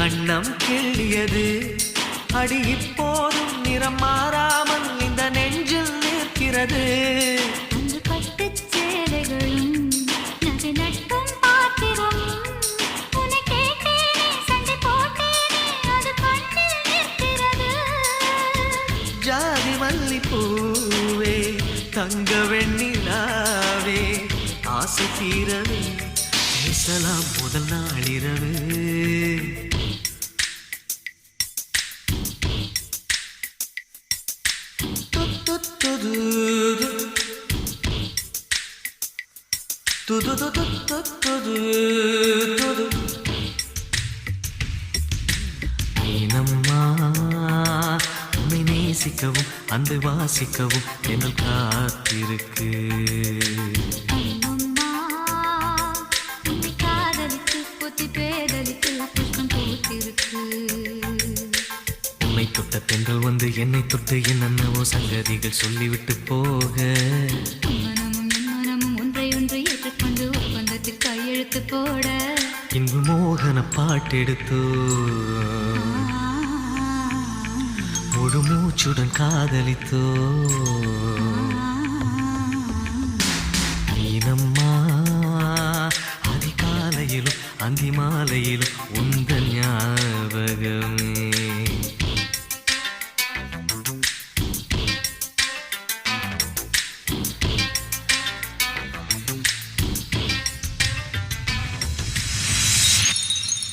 கண்ணம் கிள்ளியது அடி இப்போதும் நிறம் மாறாமல் இந்த நெஞ்சில் நிற்கிறது. அன்று பட்டுச் சேலைகளும் நகை நட்டும் பாத்திரம் உன்னை கேட்டேனே சண்டை போட்டேனே அது கண்ணில் நிற்கிறது. ஜாதி மல்லிப்பூவே தங்க வெண்ணிலாவே ஆசை தீரவே பேசலாம் முதல் நாளிரவு. ஏனம்மா உன்னை நேசிக்கவும் அந்த வாசிக்கவும் என்னுள் காத்திருக்கு. அம்மம்மா உன்னை காதலித்து புத்தி பேதலித்து புஷ்பம் பூத்திருக்கு. உன்னை தொட்ட பெண்கள் வந்து என்னை தொட்டு என்னென்னவோ சங்கதிகள் சொல்லிவிட்டு போக மனமும் என் மனமும் ஒன்றை ஒன்று ஏற்றுக்கொண்டு ஒப்பந்தத்தில் கையெழுத்து போட இன்பு மோகன பாட்டெடுத்தோ முழு மூச்சுடன் காதலித்தோ. நீனம்மா அதிகாலையிலும் அந்தி மாலையிலும் உன்